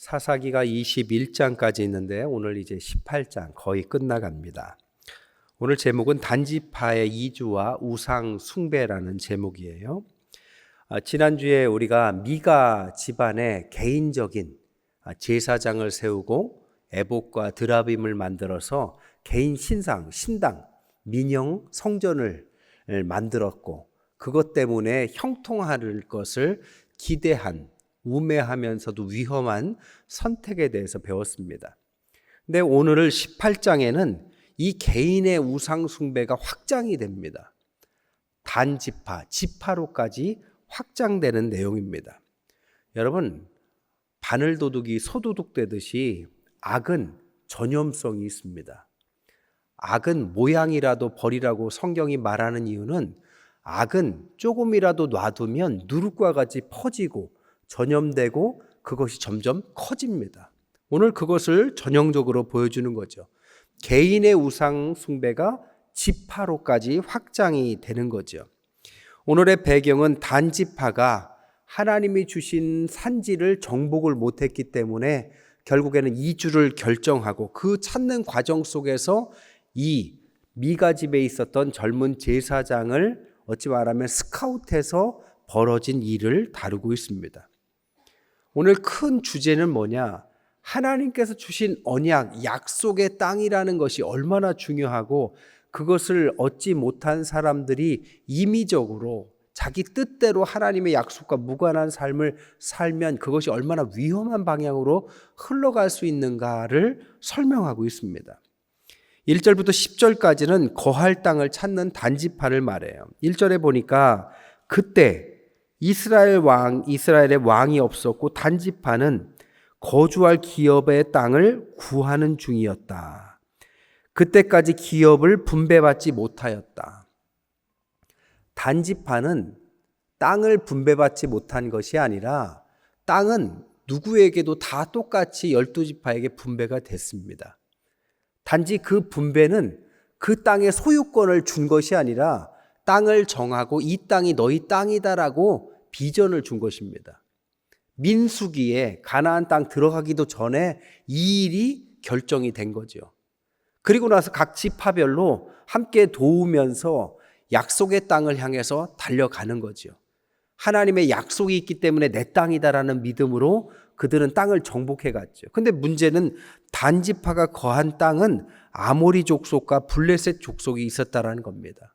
사사기가 21장까지 있는데 오늘 이제 18장 거의 끝나갑니다. 오늘 제목은 단지파의 이주와 우상 숭배라는 제목이에요. 지난주에 우리가 미가 집안의 개인적인 제사장을 세우고 에봇과 드라빔을 만들어서 개인 신상, 신당, 민영, 성전을 만들었고 그것 때문에 형통할 것을 기대한 우매하면서도 위험한 선택에 대해서 배웠습니다. 근데 오늘 18장에는 이 개인의 우상 숭배가 확장이 됩니다. 단지파, 지파로까지 확장되는 내용입니다. 여러분, 바늘도둑이 소도둑 되듯이 악은 전염성이 있습니다. 악은 모양이라도 버리라고 성경이 말하는 이유는 악은 조금이라도 놔두면 누룩과 같이 퍼지고 전염되고 그것이 점점 커집니다. 오늘 그것을 전형적으로 보여주는 거죠. 개인의 우상 숭배가 지파로까지 확장이 되는 거죠. 오늘의 배경은 단지파가 하나님이 주신 산지를 정복을 못했기 때문에 결국에는 이주를 결정하고 그 찾는 과정 속에서 이 미가 집에 있었던 젊은 제사장을 어찌 말하면 스카웃해서 벌어진 일을 다루고 있습니다. 오늘 큰 주제는 뭐냐? 하나님께서 주신 언약, 약속의 땅이라는 것이 얼마나 중요하고 그것을 얻지 못한 사람들이 임의적으로 자기 뜻대로 하나님의 약속과 무관한 삶을 살면 그것이 얼마나 위험한 방향으로 흘러갈 수 있는가를 설명하고 있습니다. 1절부터 10절까지는 거할 땅을 찾는 단지파를 말해요. 1절에 보니까 그때 이스라엘의 왕이 없었고 단지파는 거주할 기업의 땅을 구하는 중이었다. 그때까지 기업을 분배받지 못하였다. 단지파는 땅을 분배받지 못한 것이 아니라 땅은 누구에게도 다 똑같이 12지파에게 분배가 됐습니다. 단지 그 분배는 그 땅의 소유권을 준 것이 아니라 땅을 정하고 이 땅이 너희 땅이다라고 비전을 준 것입니다. 민수기에 가나안 땅 들어가기도 전에 이 일이 결정이 된 거죠. 그리고 나서 각 지파별로 함께 도우면서 약속의 땅을 향해서 달려가는 거죠. 하나님의 약속이 있기 때문에 내 땅이다라는 믿음으로 그들은 땅을 정복해 갔죠. 근데 문제는 단지파가 거한 땅은 아모리 족속과 블레셋 족속이 있었다라는 겁니다.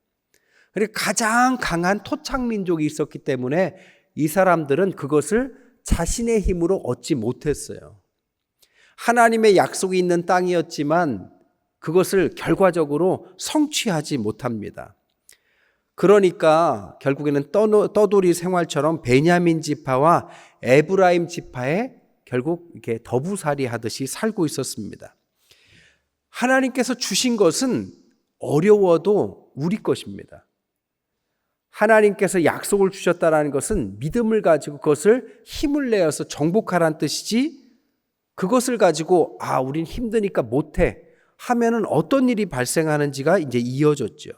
그리고 가장 강한 토착 민족이 있었기 때문에 이 사람들은 그것을 자신의 힘으로 얻지 못했어요. 하나님의 약속이 있는 땅이었지만 그것을 결과적으로 성취하지 못합니다. 그러니까 결국에는 떠돌이 생활처럼 베냐민 지파와 에브라임 지파에 결국 이렇게 더부살이 하듯이 살고 있었습니다. 하나님께서 주신 것은 어려워도 우리 것입니다. 하나님께서 약속을 주셨다는 것은 믿음을 가지고 그것을 힘을 내어서 정복하라는 뜻이지 그것을 가지고 우린 힘드니까 못해 하면은 어떤 일이 발생하는지가 이제 이어졌죠.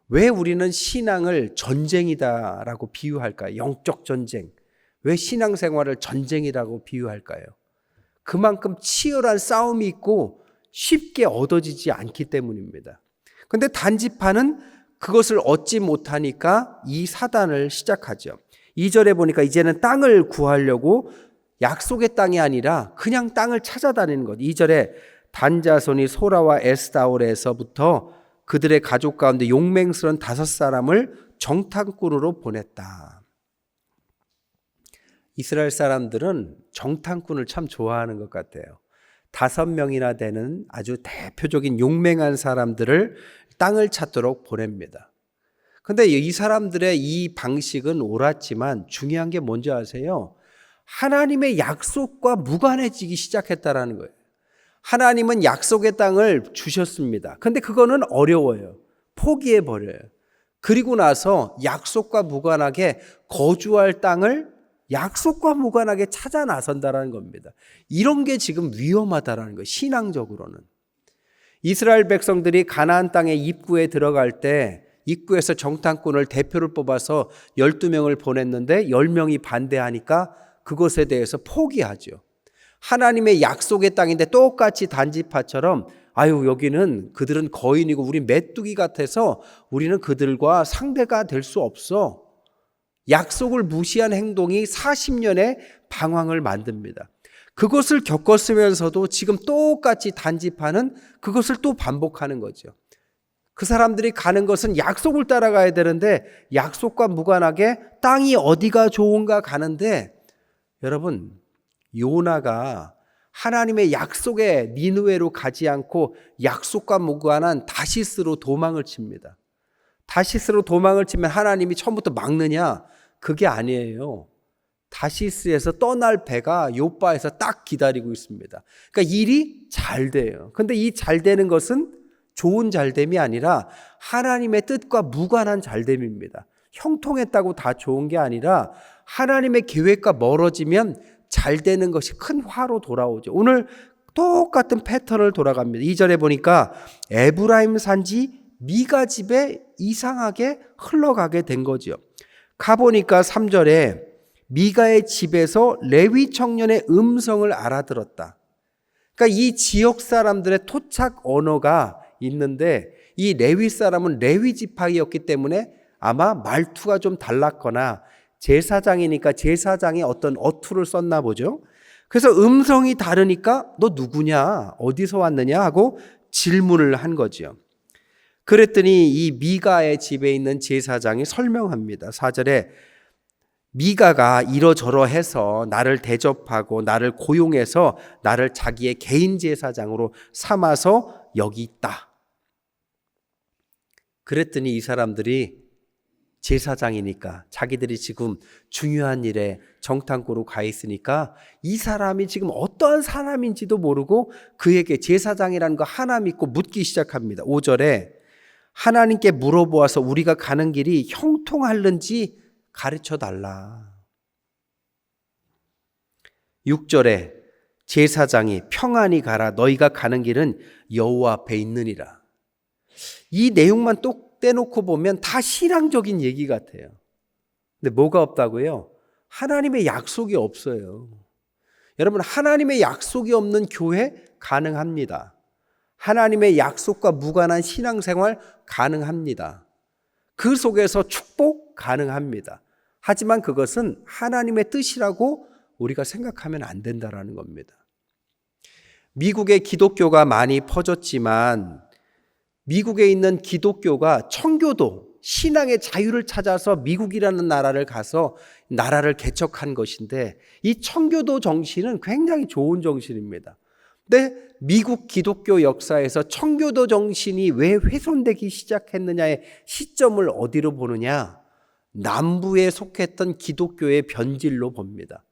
왜 우리는 신앙을 전쟁이다라고 비유할까요? 영적 전쟁. 왜 신앙생활을 전쟁이라고 비유할까요? 그만큼 치열한 싸움이 있고 쉽게 얻어지지 않기 때문입니다. 그런데 단지파는 그것을 얻지 못하니까 이 사단을 시작하죠. 2절에 보니까 이제는 땅을 구하려고 약속의 땅이 아니라 그냥 땅을 찾아다니는 것. 2절에 단자손이 소라와 에스다올에서부터 그들의 가족 가운데 용맹스러운 5사람을 정탐꾼으로 보냈다. 이스라엘 사람들은 정탐꾼을 참 좋아하는 것 같아요. 5명이나 되는 아주 대표적인 용맹한 사람들을 땅을 찾도록 보냅니다. 그런데 이 사람들의 이 방식은 옳았지만 중요한 게 뭔지 아세요? 하나님의 약속과 무관해지기 시작했다라는 거예요. 하나님은 약속의 땅을 주셨습니다. 그런데 그거는 어려워요. 포기해버려요. 그리고 나서 약속과 무관하게 거주할 땅을 약속과 무관하게 찾아 나선다라는 겁니다. 이런 게 지금 위험하다라는 거예요. 신앙적으로는. 이스라엘 백성들이 가나안 땅의 입구에 들어갈 때 입구에서 정탐꾼을 대표를 뽑아서 12명을 보냈는데 10명이 반대하니까 그것에 대해서 포기하죠. 하나님의 약속의 땅인데 똑같이 단지파처럼 아유 여기는 그들은 거인이고 우리 메뚜기 같아서 우리는 그들과 상대가 될 수 없어. 약속을 무시한 행동이 40년의 방황을 만듭니다. 그것을 겪었으면서도 지금 똑같이 단지파는 그것을 또 반복하는 거죠. 그 사람들이 가는 것은 약속을 따라가야 되는데 약속과 무관하게 땅이 어디가 좋은가 가는데 여러분 요나가 하나님의 약속의 니느웨로 가지 않고 약속과 무관한 다시스로 도망을 칩니다. 다시스로 도망을 치면 하나님이 처음부터 막느냐? 그게 아니에요. 다시스에서 떠날 배가 요바에서 딱 기다리고 있습니다. 그러니까 일이 잘 돼요. 근데 이 잘 되는 것은 좋은 잘됨이 아니라 하나님의 뜻과 무관한 잘됨입니다. 형통했다고 다 좋은 게 아니라 하나님의 계획과 멀어지면 잘 되는 것이 큰 화로 돌아오죠. 오늘 똑같은 패턴을 돌아갑니다. 2절에 보니까 에브라임 산지 미가 집에 이상하게 흘러가게 된 거죠. 가보니까 3절에 미가의 집에서 레위 청년의 음성을 알아들었다. 그러니까 이 지역 사람들의 토착 언어가 있는데 이 레위 사람은 레위 지파이었기 때문에 아마 말투가 좀 달랐거나 제사장이니까 제사장이 어떤 어투를 썼나 보죠. 그래서 음성이 다르니까 너 누구냐? 어디서 왔느냐? 하고 질문을 한 거죠. 그랬더니 이 미가의 집에 있는 제사장이 설명합니다. 4절에 미가가 이러저러 해서 나를 대접하고 나를 고용해서 나를 자기의 개인 제사장으로 삼아서 여기 있다. 그랬더니 이 사람들이 제사장이니까 자기들이 지금 중요한 일에 정탐구로 가 있으니까 이 사람이 지금 어떠한 사람인지도 모르고 그에게 제사장이라는 거 하나 믿고 묻기 시작합니다. 5절에 하나님께 물어보아서 우리가 가는 길이 형통할는지 가르쳐 달라. 6절에 제사장이 평안히 가라 너희가 가는 길은 여호와 앞에 있느니라. 이 내용만 또 떼놓고 보면 다 신앙적인 얘기 같아요. 근데 뭐가 없다고요? 하나님의 약속이 없어요. 여러분 하나님의 약속이 없는 교회 가능합니다. 하나님의 약속과 무관한 신앙생활 가능합니다. 그 속에서 축복 가능합니다. 하지만 그것은 하나님의 뜻이라고 우리가 생각하면 안 된다라는 겁니다. 미국의 기독교가 많이 퍼졌지만 미국에 있는 기독교가 청교도, 신앙의 자유를 찾아서 미국이라는 나라를 가서 나라를 개척한 것인데 이 청교도 정신은 굉장히 좋은 정신입니다. 근데 미국 기독교 역사에서 청교도 정신이 왜 훼손되기 시작했느냐의 시점을 어디로 보느냐? 남부에 속했던 기독교의 변질로 봅니다.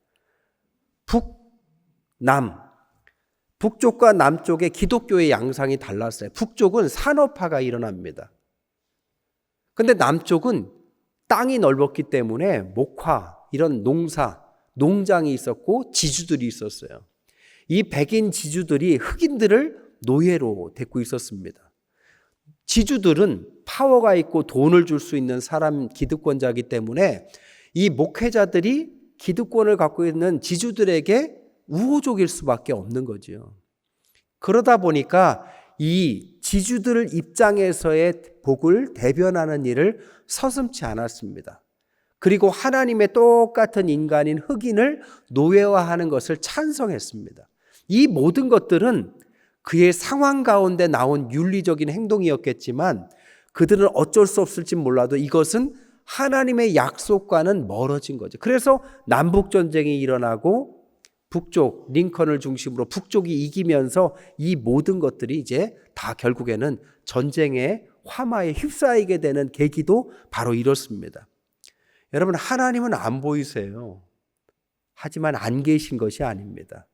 북쪽과 남쪽의 기독교의 양상이 달랐어요. 북쪽은 산업화가 일어납니다. 그런데 남쪽은 땅이 넓었기 때문에 목화, 이런 농장이 있었고 지주들이 있었어요. 이 백인 지주들이 흑인들을 노예로 데리고 있었습니다. 지주들은 파워가 있고 돈을 줄 수 있는 사람 기득권자이기 때문에 이 목회자들이 기득권을 갖고 있는 지주들에게 우호적일 수밖에 없는 거죠. 그러다 보니까 이 지주들 입장에서의 복을 대변하는 일을 서슴지 않았습니다. 그리고 하나님의 똑같은 인간인 흑인을 노예화하는 것을 찬성했습니다. 이 모든 것들은 그의 상황 가운데 나온 윤리적인 행동이었겠지만 그들은 어쩔 수 없을지 몰라도 이것은 하나님의 약속과는 멀어진 거죠. 그래서 남북전쟁이 일어나고 북쪽, 링컨을 중심으로 북쪽이 이기면서 이 모든 것들이 이제 다 결국에는 전쟁의 화마에 휩싸이게 되는 계기도 바로 이렇습니다. 여러분, 하나님은 안 보이세요. 하지만 안 계신 것이 아닙니다.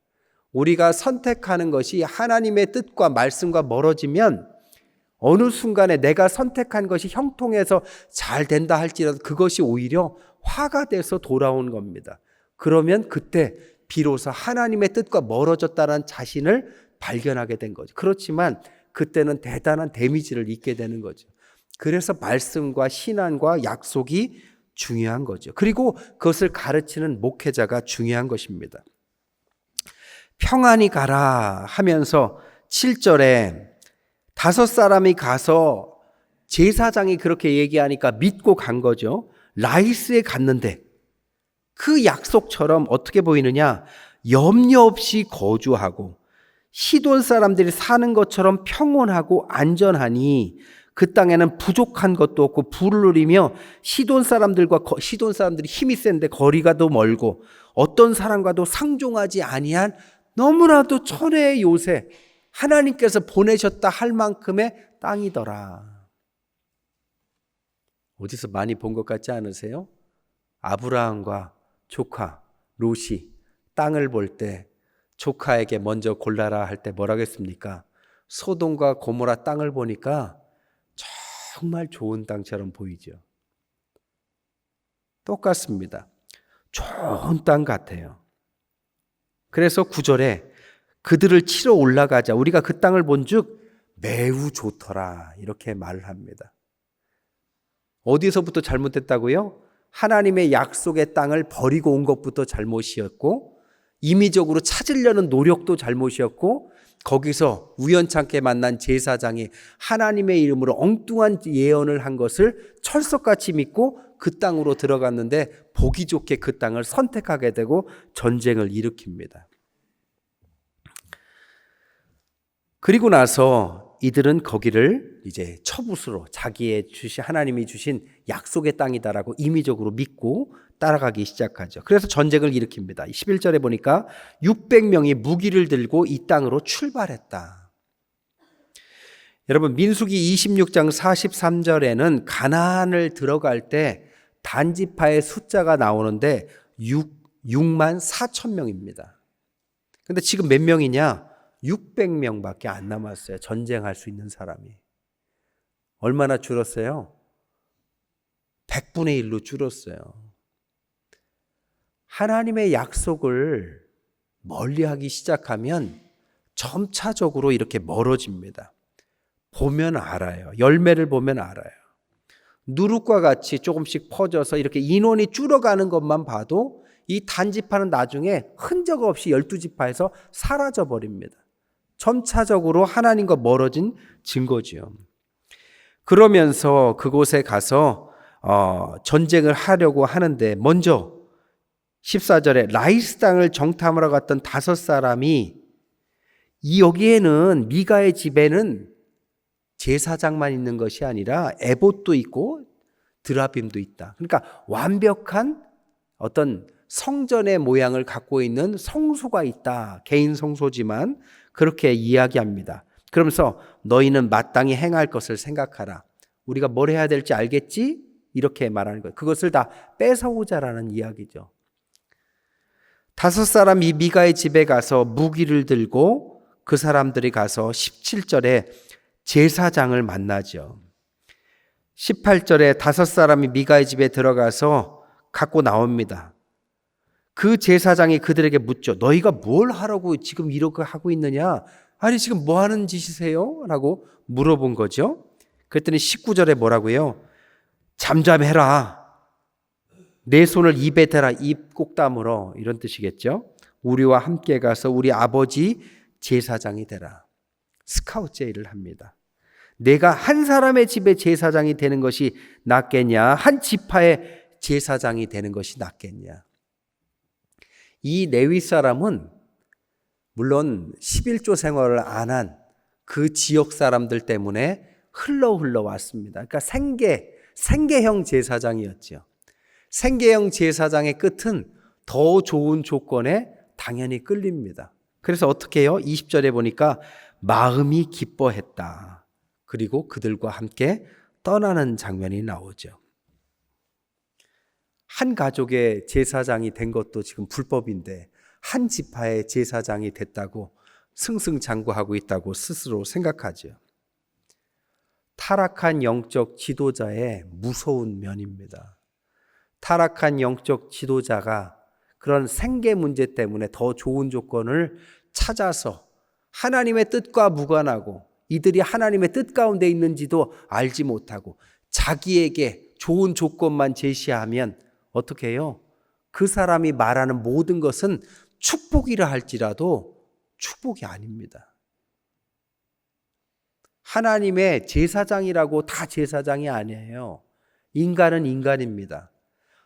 우리가 선택하는 것이 하나님의 뜻과 말씀과 멀어지면 어느 순간에 내가 선택한 것이 형통해서 잘 된다 할지라도 그것이 오히려 화가 돼서 돌아온 겁니다. 그러면 그때 비로소 하나님의 뜻과 멀어졌다는 자신을 발견하게 된 거죠. 그렇지만 그때는 대단한 데미지를 입게 되는 거죠. 그래서 말씀과 신앙과 약속이 중요한 거죠. 그리고 그것을 가르치는 목회자가 중요한 것입니다. 평안히 가라 하면서 7절에 5사람이 가서 제사장이 그렇게 얘기하니까 믿고 간 거죠. 라이스에 갔는데 그 약속처럼 어떻게 보이느냐? 염려 없이 거주하고 시돈 사람들이 사는 것처럼 평온하고 안전하니 그 땅에는 부족한 것도 없고 부를 누리며 시돈 사람들이 힘이 센데 거리가 더 멀고 어떤 사람과도 상종하지 아니한 너무나도 천혜의 요새, 하나님께서 보내셨다 할 만큼의 땅이더라. 어디서 많이 본 것 같지 않으세요? 아브라함과 조카 롯이 땅을 볼 때 조카에게 먼저 골라라 할 때 뭐라고 했습니까? 소돔과 고모라 땅을 보니까 정말 좋은 땅처럼 보이죠. 똑같습니다. 좋은 땅 같아요. 그래서 9절에 그들을 치러 올라가자. 우리가 그 땅을 본즉 매우 좋더라. 이렇게 말을 합니다. 어디서부터 잘못됐다고요? 하나님의 약속의 땅을 버리고 온 것부터 잘못이었고, 임의적으로 찾으려는 노력도 잘못이었고, 거기서 우연찮게 만난 제사장이 하나님의 이름으로 엉뚱한 예언을 한 것을 철석같이 믿고 그 땅으로 들어갔는데 보기 좋게 그 땅을 선택하게 되고 전쟁을 일으킵니다. 그리고 나서 이들은 거기를 이제 처붓으로 하나님이 주신 약속의 땅이다라고 임의적으로 믿고 따라가기 시작하죠. 그래서 전쟁을 일으킵니다. 11절에 보니까 600명이 무기를 들고 이 땅으로 출발했다. 여러분, 민수기 26장 43절에는 가나안을 들어갈 때 단지파의 숫자가 나오는데 6만 4천 명입니다. 근데 지금 몇 명이냐? 600명밖에 안 남았어요. 전쟁할 수 있는 사람이. 얼마나 줄었어요? 100분의 1로 줄었어요. 하나님의 약속을 멀리하기 시작하면 점차적으로 이렇게 멀어집니다. 보면 알아요. 열매를 보면 알아요. 누룩과 같이 조금씩 퍼져서 이렇게 인원이 줄어가는 것만 봐도 이 단지파는 나중에 흔적 없이 12지파에서 사라져 버립니다. 점차적으로 하나님과 멀어진 증거지요. 그러면서 그곳에 가서 전쟁을 하려고 하는데 먼저 14절에 라이스 땅을 정탐하러 갔던 5사람이 여기에는 미가의 집에는 제사장만 있는 것이 아니라 에봇도 있고 드라빔도 있다. 그러니까 완벽한 어떤 성전의 모양을 갖고 있는 성소가 있다. 개인 성소지만 그렇게 이야기합니다. 그러면서 너희는 마땅히 행할 것을 생각하라. 우리가 뭘 해야 될지 알겠지? 이렇게 말하는 거예요. 그것을 다 뺏어오자라는 이야기죠. 5사람이 미가의 집에 가서 무기를 들고 그 사람들이 가서 17절에 제사장을 만나죠. 18절에 5사람이 미가의 집에 들어가서 갖고 나옵니다. 그 제사장이 그들에게 묻죠. 너희가 뭘 하라고 지금 이렇게 하고 있느냐? 아니 지금 뭐 하는 짓이세요? 라고 물어본 거죠. 그랬더니 19절에 뭐라고요? 잠잠해라. 내 손을 입에 대라. 입 꼭 다물어. 이런 뜻이겠죠. 우리와 함께 가서 우리 아버지 제사장이 되라. 스카우트 제의를 합니다. 내가 한 사람의 집에 제사장이 되는 것이 낫겠냐? 한 지파의 제사장이 되는 것이 낫겠냐? 이 레위 사람은 물론 11조 생활을 안 한 그 지역 사람들 때문에 흘러 왔습니다. 그러니까 생계형 제사장이었죠. 생계형 제사장의 끝은 더 좋은 조건에 당연히 끌립니다. 그래서 어떻게 해요? 20절에 보니까 마음이 기뻐했다. 그리고 그들과 함께 떠나는 장면이 나오죠. 한 가족의 제사장이 된 것도 지금 불법인데 한 지파의 제사장이 됐다고 승승장구하고 있다고 스스로 생각하죠. 타락한 영적 지도자의 무서운 면입니다. 타락한 영적 지도자가 그런 생계 문제 때문에 더 좋은 조건을 찾아서 하나님의 뜻과 무관하고 이들이 하나님의 뜻 가운데 있는지도 알지 못하고 자기에게 좋은 조건만 제시하면 어떻게 해요? 그 사람이 말하는 모든 것은 축복이라 할지라도 축복이 아닙니다. 하나님의 제사장이라고 다 제사장이 아니에요. 인간은 인간입니다.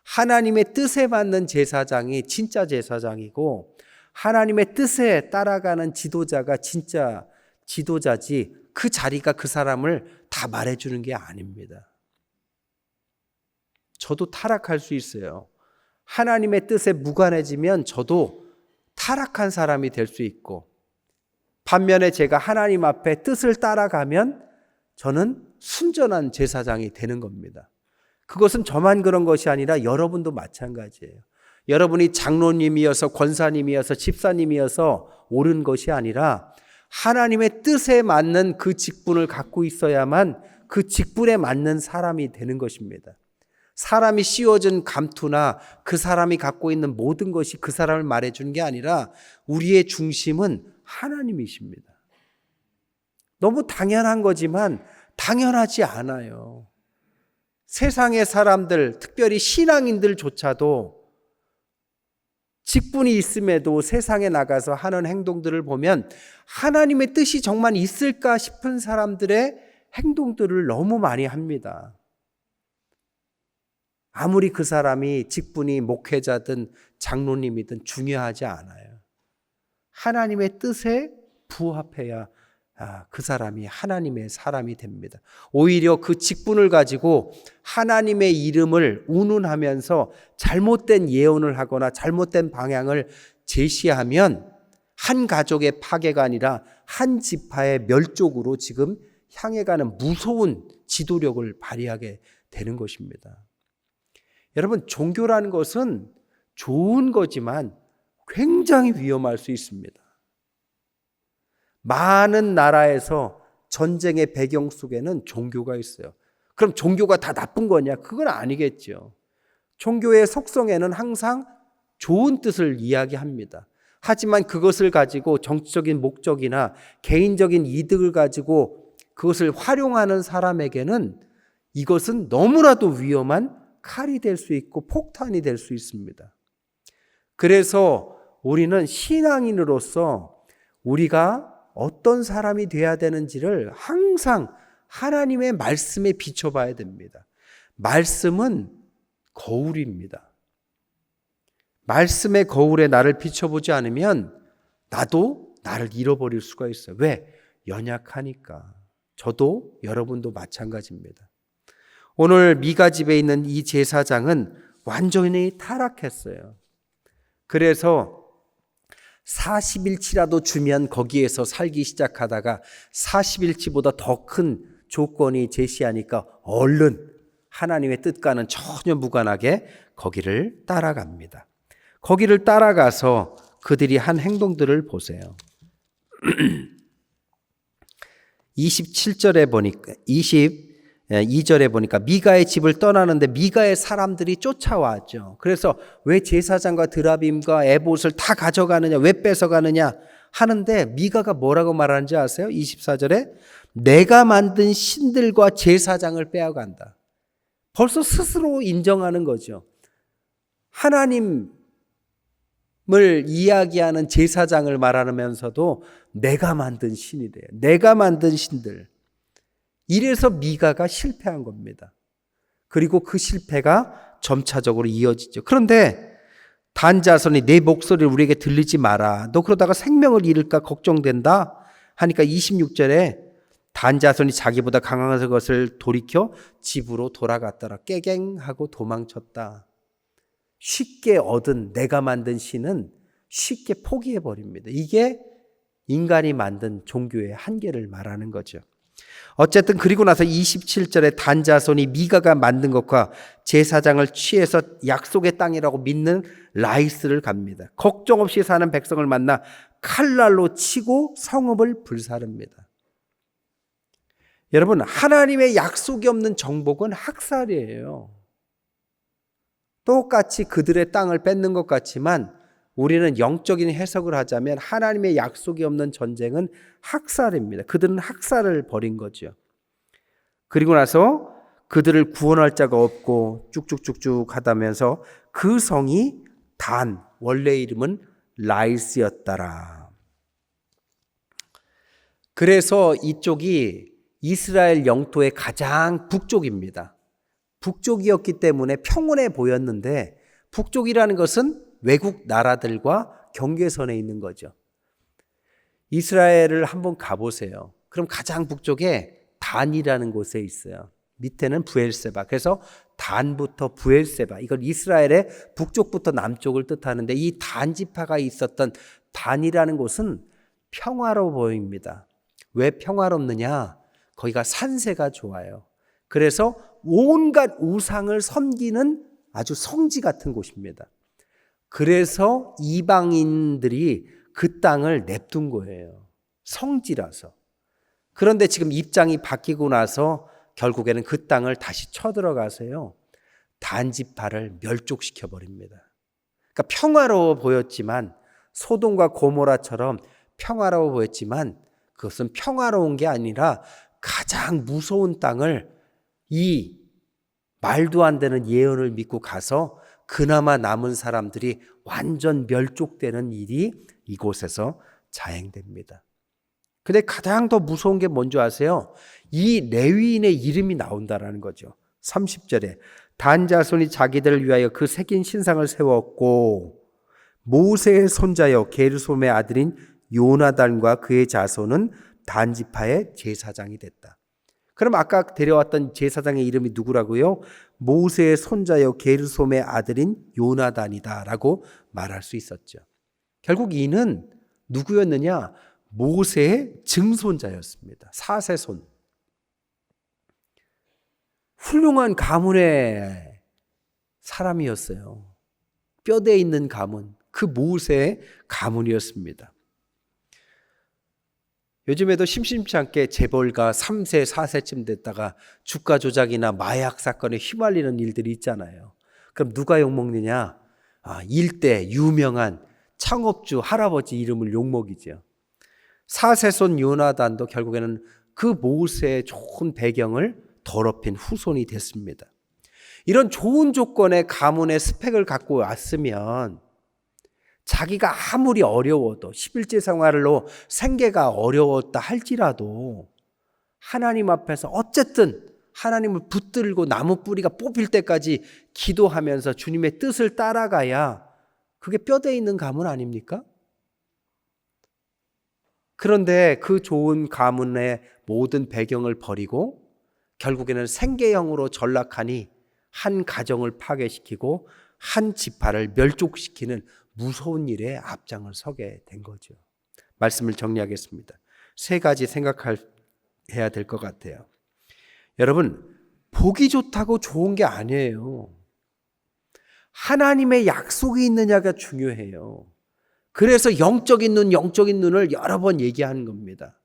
하나님의 뜻에 맞는 제사장이 진짜 제사장이고 하나님의 뜻에 따라가는 지도자가 진짜 지도자지 그 자리가 그 사람을 다 말해주는 게 아닙니다. 저도 타락할 수 있어요. 하나님의 뜻에 무관해지면 저도 타락한 사람이 될 수 있고 반면에 제가 하나님 앞에 뜻을 따라가면 저는 순전한 제사장이 되는 겁니다. 그것은 저만 그런 것이 아니라 여러분도 마찬가지예요. 여러분이 장로님이어서 권사님이어서 집사님이어서 옳은 것이 아니라 하나님의 뜻에 맞는 그 직분을 갖고 있어야만 그 직분에 맞는 사람이 되는 것입니다. 사람이 씌워준 감투나 그 사람이 갖고 있는 모든 것이 그 사람을 말해주는 게 아니라 우리의 중심은 하나님이십니다. 너무 당연한 거지만 당연하지 않아요. 세상의 사람들, 특별히 신앙인들조차도 직분이 있음에도 세상에 나가서 하는 행동들을 보면 하나님의 뜻이 정말 있을까 싶은 사람들의 행동들을 너무 많이 합니다. 아무리 그 사람이 직분이 목회자든 장로님이든 중요하지 않아요. 하나님의 뜻에 부합해야 그 사람이 하나님의 사람이 됩니다. 오히려 그 직분을 가지고 하나님의 이름을 운운하면서 잘못된 예언을 하거나 잘못된 방향을 제시하면 한 가족의 파괴가 아니라 한 지파의 멸족으로 지금 향해 가는 무서운 지도력을 발휘하게 되는 것입니다. 여러분, 종교라는 것은 좋은 거지만 굉장히 위험할 수 있습니다. 많은 나라에서 전쟁의 배경 속에는 종교가 있어요. 그럼 종교가 다 나쁜 거냐? 그건 아니겠죠. 종교의 속성에는 항상 좋은 뜻을 이야기합니다. 하지만 그것을 가지고 정치적인 목적이나 개인적인 이득을 가지고 그것을 활용하는 사람에게는 이것은 너무나도 위험한 칼이 될 수 있고 폭탄이 될 수 있습니다. 그래서 우리는 신앙인으로서 우리가 어떤 사람이 돼야 되는지를 항상 하나님의 말씀에 비춰봐야 됩니다. 말씀은 거울입니다. 말씀의 거울에 나를 비춰보지 않으면 나도 나를 잃어버릴 수가 있어요. 왜? 연약하니까. 저도 여러분도 마찬가지입니다. 오늘 미가 집에 있는 이 제사장은 완전히 타락했어요. 그래서 40일치라도 주면 거기에서 살기 시작하다가 40일치보다 더 큰 조건이 제시하니까 얼른 하나님의 뜻과는 전혀 무관하게 거기를 따라갑니다. 거기를 따라가서 그들이 한 행동들을 보세요. 27절에 보니까 22절에 보니까 미가의 집을 떠나는데 미가의 사람들이 쫓아왔죠. 그래서 왜 제사장과 드라빔과 에봇을 다 가져가느냐, 왜 뺏어가느냐 하는데 미가가 뭐라고 말하는지 아세요? 24절에 내가 만든 신들과 제사장을 빼앗간다. 벌써 스스로 인정하는 거죠. 하나님을 이야기하는 제사장을 말하면서도 내가 만든 신이래요. 내가 만든 신들. 이래서 미가가 실패한 겁니다. 그리고 그 실패가 점차적으로 이어지죠. 그런데 단 자손이 내 목소리를 우리에게 들리지 마라. 너 그러다가 생명을 잃을까 걱정된다 하니까 26절에 단 자손이 자기보다 강한 것을 돌이켜 집으로 돌아갔더라. 깨갱하고 도망쳤다. 쉽게 얻은 내가 만든 신은 쉽게 포기해버립니다. 이게 인간이 만든 종교의 한계를 말하는 거죠. 어쨌든 그리고 나서 27절에 단 자손이 미가가 만든 것과 제사장을 취해서 약속의 땅이라고 믿는 라이스를 갑니다. 걱정 없이 사는 백성을 만나 칼날로 치고 성읍을 불사릅니다. 여러분, 하나님의 약속이 없는 정복은 학살이에요. 똑같이 그들의 땅을 뺏는 것 같지만 우리는 영적인 해석을 하자면 하나님의 약속이 없는 전쟁은 학살입니다. 그들은 학살을 벌인 거죠. 그리고 나서 그들을 구원할 자가 없고 쭉쭉쭉쭉 하다면서 그 성이 단, 원래 이름은 라이스였더라. 그래서 이쪽이 이스라엘 영토의 가장 북쪽입니다. 북쪽이었기 때문에 평온해 보였는데 북쪽이라는 것은 외국 나라들과 경계선에 있는 거죠. 이스라엘을 한번 가보세요. 그럼 가장 북쪽에 단이라는 곳에 있어요. 밑에는 브엘세바. 그래서 단부터 브엘세바. 이걸 이스라엘의 북쪽부터 남쪽을 뜻하는데 이 단 지파가 있었던 단이라는 곳은 평화로워 보입니다. 왜 평화롭느냐? 거기가 산세가 좋아요. 그래서 온갖 우상을 섬기는 아주 성지 같은 곳입니다. 그래서 이방인들이 그 땅을 냅둔 거예요. 성지라서. 그런데 지금 입장이 바뀌고 나서 결국에는 그 땅을 다시 쳐들어가서요. 단지파를 멸족시켜 버립니다. 그러니까 평화로워 보였지만 소돔과 고모라처럼 평화로워 보였지만 그것은 평화로운 게 아니라 가장 무서운 땅을 이 말도 안 되는 예언을 믿고 가서 그나마 남은 사람들이 완전 멸족되는 일이 이곳에서 자행됩니다. 근데 가장 더 무서운 게 뭔지 아세요? 이 레위인의 이름이 나온다라는 거죠. 30절에 단 자손이 자기들을 위하여 그 새긴 신상을 세웠고 모세의 손자여 게르솜의 아들인 요나단과 그의 자손은 단 지파의 제사장이 됐다. 그럼 아까 데려왔던 제사장의 이름이 누구라고요? 모세의 손자여 게르솜의 아들인 요나단이다라고 말할 수 있었죠. 결국 이는 누구였느냐? 모세의 증손자였습니다. 사세손. 훌륭한 가문의 사람이었어요. 뼈대 있는 가문, 그 모세의 가문이었습니다. 요즘에도 심심치 않게 재벌가 3세, 4세쯤 됐다가 주가 조작이나 마약 사건에 휘말리는 일들이 있잖아요. 그럼 누가 욕먹느냐? 일대 유명한 창업주 할아버지 이름을 욕먹이죠. 4세손 요나단도 결국에는 그 모세의 좋은 배경을 더럽힌 후손이 됐습니다. 이런 좋은 조건의 가문의 스펙을 갖고 왔으면 자기가 아무리 어려워도 11제 생활로 생계가 어려웠다 할지라도 하나님 앞에서 어쨌든 하나님을 붙들고 나무 뿌리가 뽑힐 때까지 기도하면서 주님의 뜻을 따라가야 그게 뼈대 있는 가문 아닙니까? 그런데 그 좋은 가문의 모든 배경을 버리고 결국에는 생계형으로 전락하니 한 가정을 파괴시키고 한 지파를 멸족시키는 무서운 일에 앞장을 서게 된 거죠. 말씀을 정리하겠습니다. 세 가지 생각해야 될 것 같아요. 여러분, 보기 좋다고 좋은 게 아니에요. 하나님의 약속이 있느냐가 중요해요. 그래서 영적인 눈을 여러 번 얘기하는 겁니다.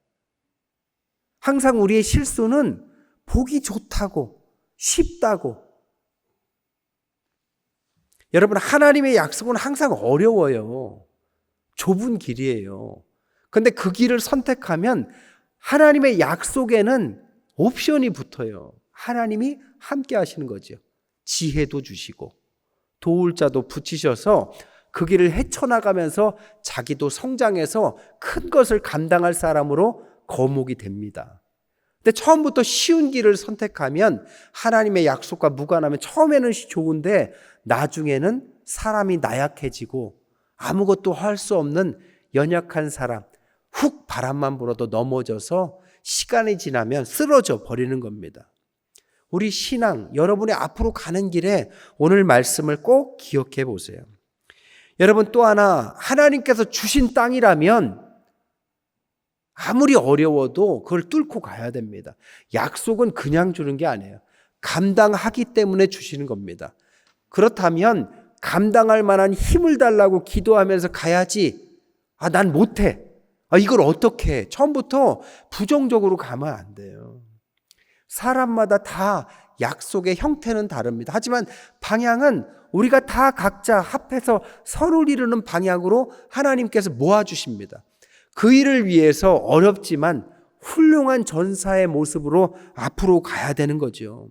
항상 우리의 실수는 보기 좋다고, 쉽다고. 여러분, 하나님의 약속은 항상 어려워요. 좁은 길이에요. 그런데 그 길을 선택하면 하나님의 약속에는 옵션이 붙어요. 하나님이 함께 하시는 거죠. 지혜도 주시고 도울 자도 붙이셔서 그 길을 헤쳐나가면서 자기도 성장해서 큰 것을 감당할 사람으로 거목이 됩니다. 근데 처음부터 쉬운 길을 선택하면 하나님의 약속과 무관하면 처음에는 좋은데 나중에는 사람이 나약해지고 아무것도 할 수 없는 연약한 사람, 훅 바람만 불어도 넘어져서 시간이 지나면 쓰러져 버리는 겁니다. 우리 신앙, 여러분의 앞으로 가는 길에 오늘 말씀을 꼭 기억해 보세요. 여러분, 또 하나, 하나님께서 주신 땅이라면 아무리 어려워도 그걸 뚫고 가야 됩니다. 약속은 그냥 주는 게 아니에요. 감당하기 때문에 주시는 겁니다. 그렇다면 감당할 만한 힘을 달라고 기도하면서 가야지. 난 못해. 이걸 어떻게 해? 처음부터 부정적으로 가면 안 돼요. 사람마다 다 약속의 형태는 다릅니다. 하지만 방향은 우리가 다 각자 합해서 서로를 이루는 방향으로 하나님께서 모아주십니다. 그 일을 위해서 어렵지만 훌륭한 전사의 모습으로 앞으로 가야 되는 거죠.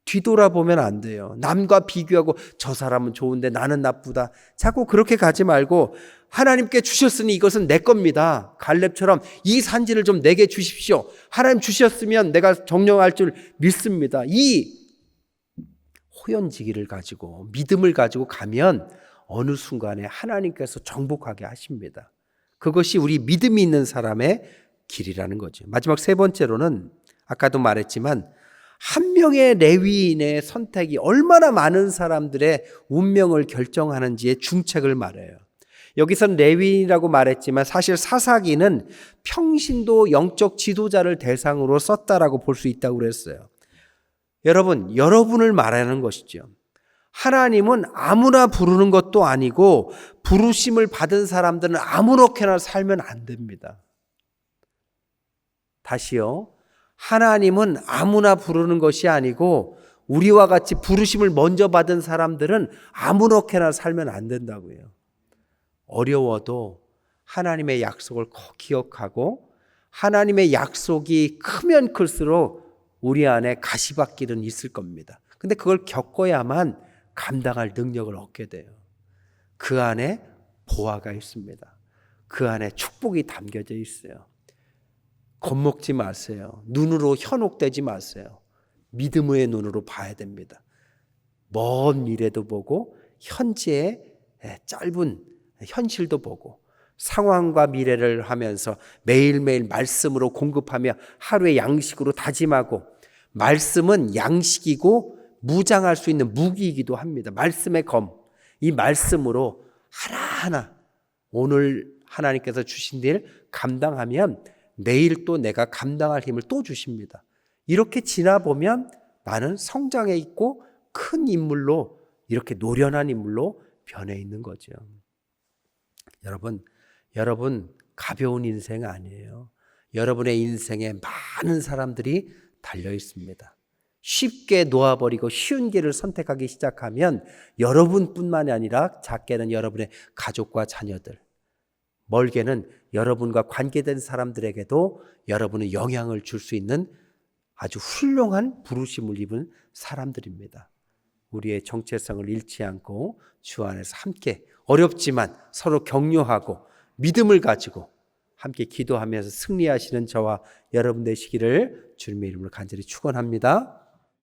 뒤돌아보면 안 돼요. 남과 비교하고 저 사람은 좋은데 나는 나쁘다. 자꾸 그렇게 가지 말고 하나님께 주셨으니 이것은 내 겁니다. 갈렙처럼 이 산지를 좀 내게 주십시오. 하나님 주셨으면 내가 정령할 줄 믿습니다. 이 호연지기를 가지고 믿음을 가지고 가면 어느 순간에 하나님께서 정복하게 하십니다. 그것이 우리 믿음이 있는 사람의 길이라는 거죠. 마지막 세 번째로는 아까도 말했지만 한 명의 레위인의 선택이 얼마나 많은 사람들의 운명을 결정하는지의 중책을 말해요. 여기선 레위인이라고 말했지만 사실 사사기는 평신도 영적 지도자를 대상으로 썼다라고 볼 수 있다고 그랬어요. 여러분을 말하는 것이죠. 하나님은 아무나 부르는 것도 아니고 부르심을 받은 사람들은 아무렇게나 살면 안 됩니다. 다시요. 하나님은 아무나 부르는 것이 아니고 우리와 같이 부르심을 먼저 받은 사람들은 아무렇게나 살면 안 된다고요. 어려워도 하나님의 약속을 꼭 기억하고 하나님의 약속이 크면 클수록 우리 안에 가시밭길은 있을 겁니다. 근데 그걸 겪어야만 감당할 능력을 얻게 돼요. 그 안에 보화가 있습니다. 그 안에 축복이 담겨져 있어요. 겁먹지 마세요. 눈으로 현혹되지 마세요. 믿음의 눈으로 봐야 됩니다. 먼 미래도 보고 현재의 짧은 현실도 보고 상황과 미래를 하면서 매일매일 말씀으로 공급하며 하루의 양식으로 다짐하고 말씀은 양식이고 무장할 수 있는 무기이기도 합니다. 말씀의 검. 이 말씀으로 하나하나 오늘 하나님께서 주신 일 감당하면 내일 또 내가 감당할 힘을 또 주십니다. 이렇게 지나보면 나는 성장해 있고 큰 인물로 이렇게 노련한 인물로 변해 있는 거죠. 여러분 가벼운 인생 아니에요. 여러분의 인생에 많은 사람들이 달려 있습니다. 쉽게 놓아버리고 쉬운 길을 선택하기 시작하면 여러분뿐만이 아니라 작게는 여러분의 가족과 자녀들, 멀게는 여러분과 관계된 사람들에게도 여러분의 영향을 줄 수 있는 아주 훌륭한 부르심을 입은 사람들입니다. 우리의 정체성을 잃지 않고 주 안에서 함께 어렵지만 서로 격려하고 믿음을 가지고 함께 기도하면서 승리하시는 저와 여러분 되시기를 주님의 이름으로 간절히 축원합니다.